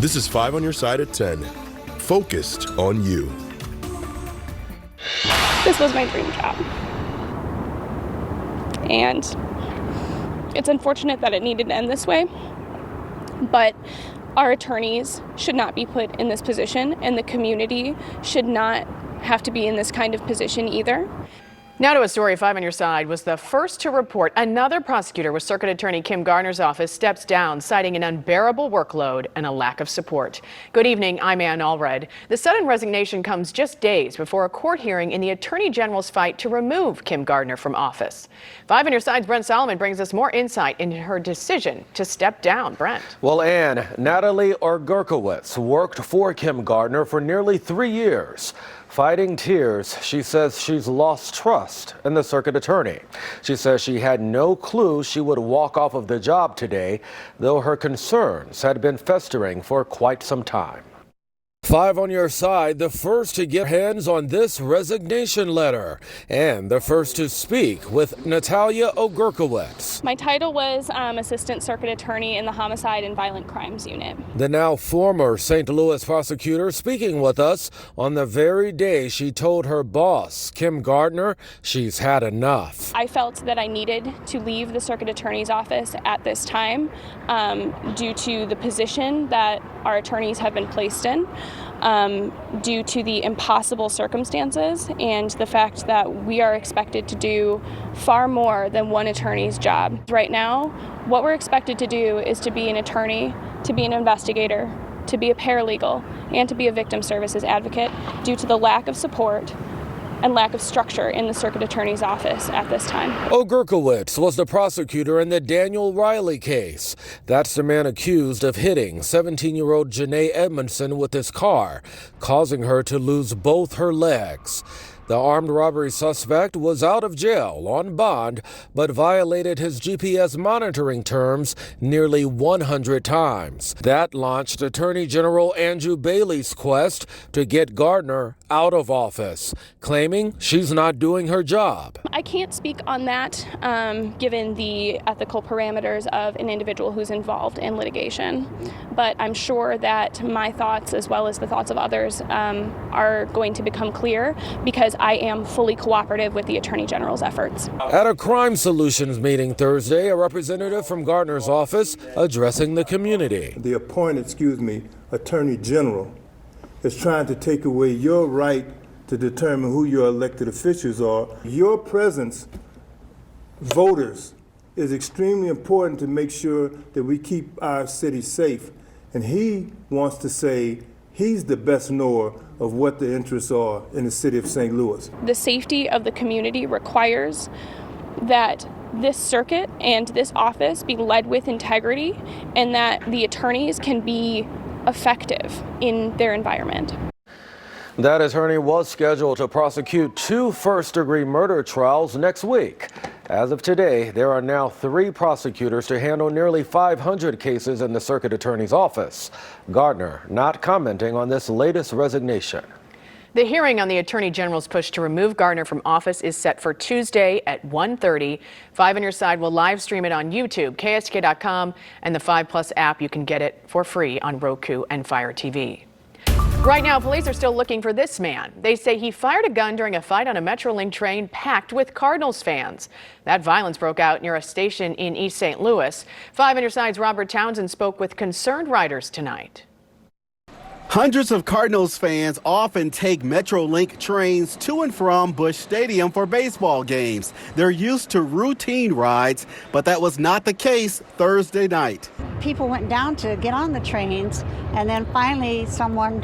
This is 5 on your side at 10. Focused on you. This was my dream job. And it's unfortunate that it needed to end this way, but our attorneys should not be put in this position, and the community should not have to be in this kind of position either. Now to a story 5 on your side was the first to report another prosecutor with Circuit Attorney Kim Gardner's office steps down, citing an unbearable workload and a lack of support. Good evening, I'm Ann Allred. The sudden resignation comes just days before a court hearing in the Attorney General's fight to remove Kim Gardner from office. 5 on your side's Brent Solomon brings us more insight into her decision to step down. Brent. Well, Ann, Natalie Ogurkiewicz worked for Kim Gardner for nearly 3 years. Fighting tears, she says she's lost trust in the circuit attorney. She says she had no clue she would walk off of the job today, though her concerns had been festering for quite some time. 5 on your side, the first to get hands on this resignation letter and the first to speak with Natalia Ogurkiewicz. My title was Assistant Circuit Attorney in the Homicide and Violent Crimes Unit. The now former St. Louis prosecutor speaking with us on the very day she told her boss, Kim Gardner, she's had enough. I felt that I needed to leave the Circuit Attorney's office at this time due to the position that our attorneys have been placed in. Due to the impossible circumstances and the fact that we are expected to do far more than one attorney's job. Right now, what we're expected to do is to be an attorney, to be an investigator, to be a paralegal, and to be a victim services advocate due to the lack of support and lack of structure in the circuit attorney's office at this time. Ogurkiewicz was the prosecutor in the Daniel Riley case. That's the man accused of hitting 17-year-old Janae Edmondson with his car, causing her to lose both her legs. The armed robbery suspect was out of jail on bond, but violated his GPS monitoring terms nearly 100 times. That launched Attorney General Andrew Bailey's quest to get Gardner out of office, claiming she's not doing her job. I can't speak on that given the ethical parameters of an individual who's involved in litigation, but I'm sure that my thoughts as well as the thoughts of others are going to become clear because I am fully cooperative with the Attorney General's efforts. At a crime solutions meeting Thursday, a representative from Gardner's office addressing the community. The appointed, Attorney General is trying to take away your right to determine who your elected officials are. Your presence, voters, is extremely important to make sure that we keep our city safe. And he wants to say he's the best knower of what the interests are in the city of St. Louis. The safety of the community requires that this circuit and this office be led with integrity and that the attorneys can be effective in their environment. That attorney was scheduled to prosecute 2 first-degree murder trials next week. As of today, there are now 3 prosecutors to handle nearly 500 cases in the circuit attorney's office. Gardner not commenting on this latest resignation. The hearing on the Attorney General's push to remove Gardner from office is set for Tuesday at 1:30. 5 on your side will live stream it on YouTube, KSK.com, and the 5+ app. You can get it for free on Roku and Fire TV. Right now, police are still looking for this man. They say he fired a gun during a fight on a Metrolink train packed with Cardinals fans. That violence broke out near a station in East St. Louis. 5 on your side's Robert Townsend spoke with concerned riders tonight. Hundreds of Cardinals fans often take Metrolink trains to and from Busch Stadium for baseball games. They're used to routine rides, but that was not the case Thursday night. People went down to get on the trains, and then finally someone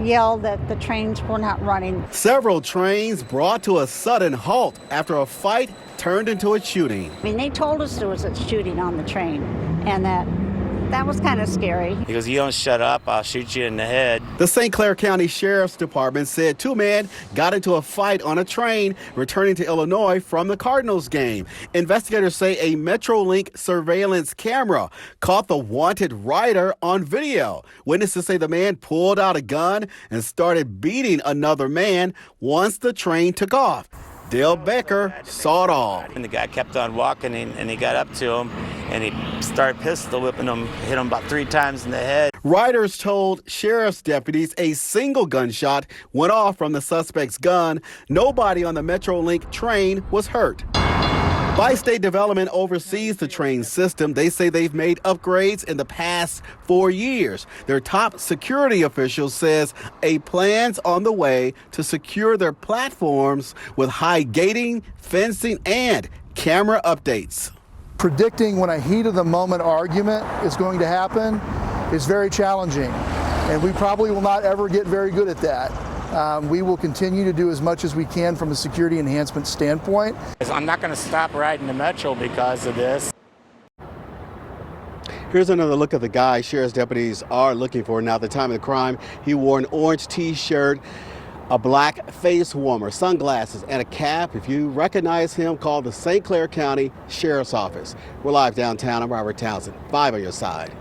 yelled that the trains were not running. Several trains brought to a sudden halt after a fight turned into a shooting. I mean, they told us there was a shooting on the train, and that was kind of scary. Because you don't shut up, I'll shoot you in the head. The St. Clair County Sheriff's Department said 2 men got into a fight on a train returning to Illinois from the Cardinals game. Investigators say a Metrolink surveillance camera caught the wanted rider on video. Witnesses say the man pulled out a gun and started beating another man once the train took off. Dale Becker saw it all. And the guy kept on walking, and he got up to him, and he started pistol whipping him, hit him about 3 times in the head. Riders told sheriff's deputies a single gunshot went off from the suspect's gun. Nobody on the Metrolink train was hurt. Bi-State Development oversees the train system. They say they've made upgrades in the past 4 years. Their top security official says a plan's on the way to secure their platforms with high gating, fencing, and camera updates. Predicting when a heat of the moment argument is going to happen is very challenging, and we probably will not ever get very good at that. We will continue to do as much as we can from a security enhancement standpoint. I'm not going to stop riding the Metro because of this. Here's another look at the guy sheriff's deputies are looking for. Now, at the time of the crime, he wore an orange T-shirt, a black face warmer, sunglasses, and a cap. If you recognize him, call the St. Clair County Sheriff's Office. We're live downtown. I'm Robert Townsend. 5 on your side.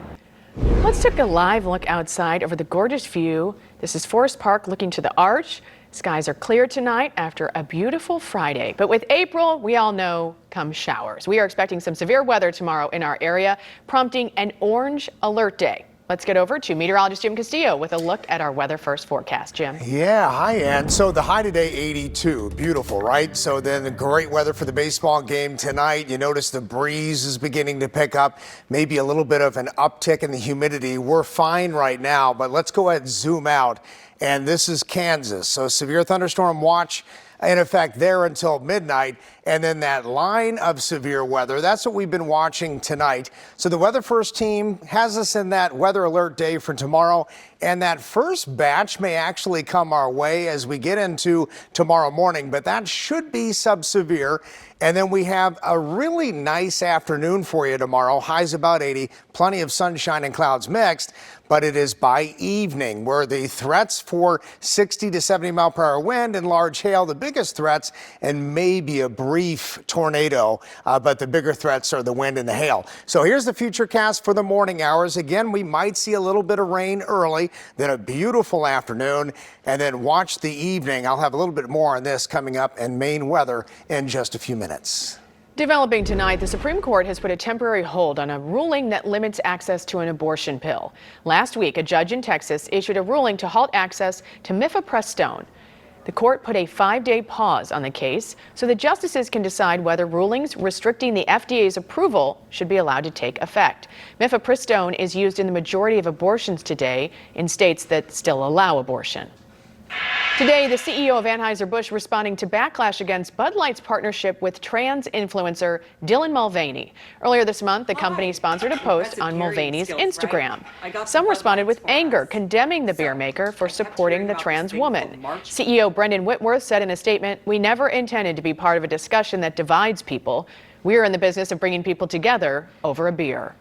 Let's take a live look outside over the gorgeous view. This is Forest Park looking to the arch. Skies are clear tonight after a beautiful Friday. But with April, we all know, come showers. We are expecting some severe weather tomorrow in our area, prompting an orange alert day. Let's get over to meteorologist Jim Castillo with a look at our weather first forecast. Jim. Yeah, hi, Ann. So the high today, 82. Beautiful, right? So then the great weather for the baseball game tonight. You notice the breeze is beginning to pick up, maybe a little bit of an uptick in the humidity. We're fine right now, but let's go ahead and zoom out. And this is Kansas. So severe thunderstorm watch in effect there until midnight. And then that line of severe weather, that's what we've been watching tonight. So the Weather First team has us in that weather alert day for tomorrow. And that first batch may actually come our way as we get into tomorrow morning, but that should be sub-severe. And then we have a really nice afternoon for you tomorrow. Highs about 80, plenty of sunshine and clouds mixed, but it is by evening where the threats for 60 to 70 mile per hour wind and large hail, the biggest threats, and maybe a brief tornado, but the bigger threats are the wind and the hail. So here's the future cast for the morning hours. Again, we might see a little bit of rain early, then a beautiful afternoon, and then watch the evening. I'll have a little bit more on this coming up in Maine weather in just a few minutes. Developing tonight, the Supreme Court has put a temporary hold on a ruling that limits access to an abortion pill. Last week, a judge in Texas issued a ruling to halt access to mifepristone. The court put a 5-day pause on the case so the justices can decide whether rulings restricting the FDA's approval should be allowed to take effect. Mifepristone is used in the majority of abortions today in states that still allow abortion. Today, the CEO of Anheuser-Busch responding to backlash against Bud Light's partnership with trans influencer Dylan Mulvaney. Earlier this month, the company sponsored a post on Mulvaney's Instagram. Some responded with anger, condemning the beer maker for supporting the trans woman. CEO Brendan Whitworth said in a statement, "We never intended to be part of a discussion that divides people. We are in the business of bringing people together over a beer."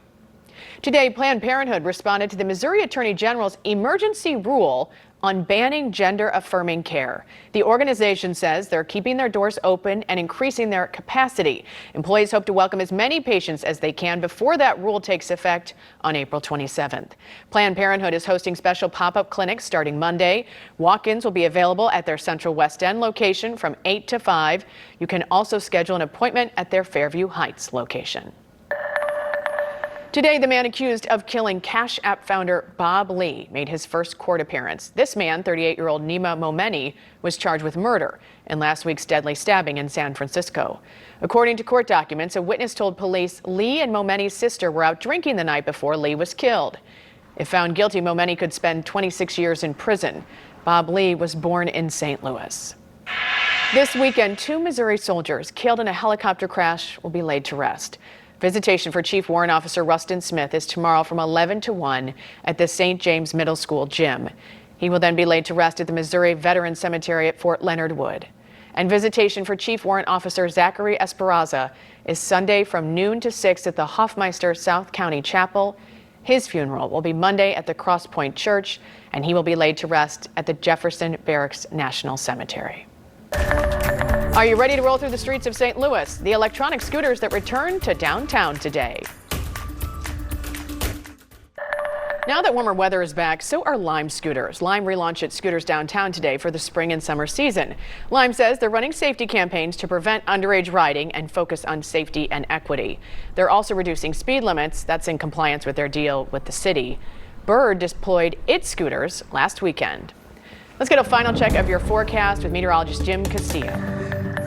Today, Planned Parenthood responded to the Missouri Attorney General's emergency rule on banning gender-affirming care. The organization says they're keeping their doors open and increasing their capacity. Employees hope to welcome as many patients as they can before that rule takes effect on April 27th. Planned Parenthood is hosting special pop-up clinics starting Monday. Walk-ins will be available at their Central West End location from 8 to 5. You can also schedule an appointment at their Fairview Heights location. Today, the man accused of killing Cash App founder Bob Lee made his first court appearance. This man, 38-year-old Nima Momeni, was charged with murder in last week's deadly stabbing in San Francisco. According to court documents, a witness told police Lee and Momeni's sister were out drinking the night before Lee was killed. If found guilty, Momeni could spend 26 years in prison. Bob Lee was born in St. Louis. This weekend, 2 Missouri soldiers killed in a helicopter crash will be laid to rest. Visitation for Chief Warrant Officer Rustin Smith is tomorrow from 11 to 1 at the St. James Middle School gym. He will then be laid to rest at the Missouri Veterans Cemetery at Fort Leonard Wood. And visitation for Chief Warrant Officer Zachary Esperanza is Sunday from noon to 6 at the Hoffmeister South County Chapel. His funeral will be Monday at the Cross Point Church, and he will be laid to rest at the Jefferson Barracks National Cemetery. Are you ready to roll through the streets of St. Louis? The electronic scooters that return to downtown today. Now that warmer weather is back, so are Lime scooters. Lime relaunched its scooters downtown today for the spring and summer season. Lime says they're running safety campaigns to prevent underage riding and focus on safety and equity. They're also reducing speed limits. That's in compliance with their deal with the city. Bird deployed its scooters last weekend. Let's get a final check of your forecast with meteorologist Jim Castillo.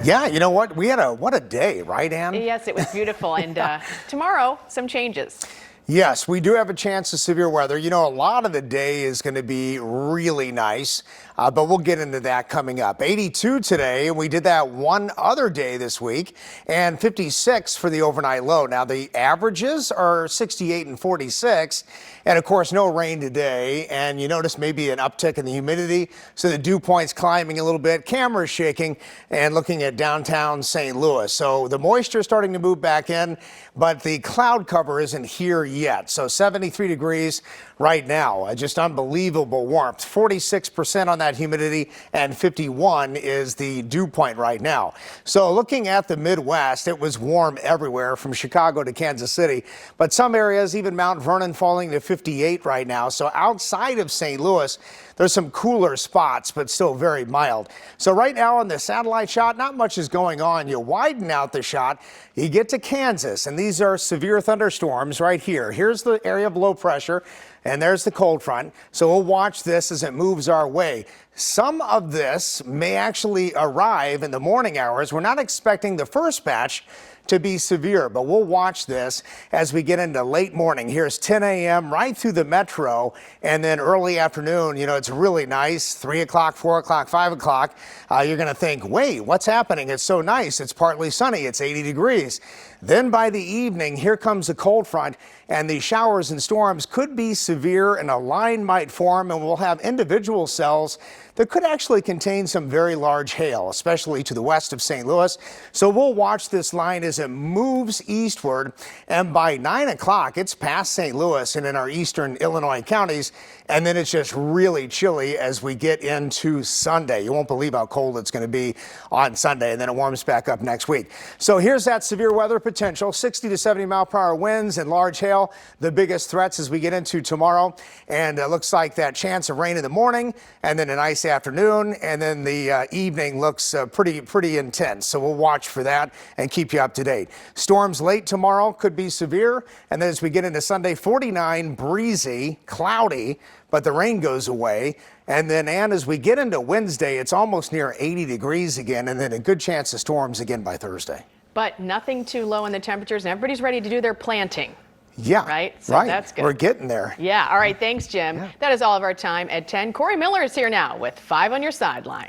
Yeah, you know what? What a day, right, Ann? Yes, it was beautiful. And tomorrow, some changes. Yes, we do have a chance of severe weather. You know, a lot of the day is going to be really nice, but we'll get into that coming up. 82 today, and we did that one other day this week, and 56 for the overnight low. Now, the averages are 68 and 46, and of course, no rain today. And you notice maybe an uptick in the humidity, so the dew point's climbing a little bit. Cameras shaking, and looking at downtown St. Louis. So the moisture is starting to move back in, but the cloud cover isn't here yet. So 73 degrees right now, just unbelievable warmth. 46% on that humidity, and 51 is the dew point right now. So looking at the Midwest, it was warm everywhere from Chicago to Kansas City, but some areas, even Mount Vernon, falling to 58 right now. So outside of St. Louis, there's some cooler spots, but still very mild. So right now on the satellite shot, not much is going on. You widen out the shot, you get to Kansas, and these are severe thunderstorms right here. Here's the area of low pressure, and there's the cold front. So we'll watch this as it moves our way. Some of this may actually arrive in the morning hours. We're not expecting the first batch to be severe, but we'll watch this as we get into late morning. Here's 10 a.m. right through the metro, and then early afternoon, you know, it's really nice. 3 o'clock, 4 o'clock, 5 o'clock. You're going to think, wait, what's happening? It's so nice. It's partly sunny. It's 80 degrees. Then by the evening, here comes a cold front, and the showers and storms could be severe, and a line might form, and we'll have individual cells that could actually contain some very large hail, especially to the west of St. Louis. So we'll watch this line as it moves eastward, and by 9 o'clock, it's past St. Louis and in our eastern Illinois counties, and then it's just really chilly as we get into Sunday. You won't believe how cold it's going to be on Sunday, and then it warms back up next week. So here's that severe weather potential: 60 to 70 mile per hour winds and large hail, the biggest threats as we get into tomorrow. And it looks like that chance of rain in the morning, and then a nice afternoon, and then the evening looks pretty intense. So we'll watch for that and keep you up to date. Storms late tomorrow could be severe, and then as we get into Sunday, 49, breezy, cloudy, but the rain goes away. And then, Ann, as we get into Wednesday, it's almost near 80 degrees again, and then a good chance of storms again by Thursday. But nothing too low in the temperatures, and everybody's ready to do their planting. Yeah. Right? So right. That's good. We're getting there. Yeah. All right. Thanks, Jim. Yeah. That is all of our time at 10. Corey Miller is here now with 5 on your sideline.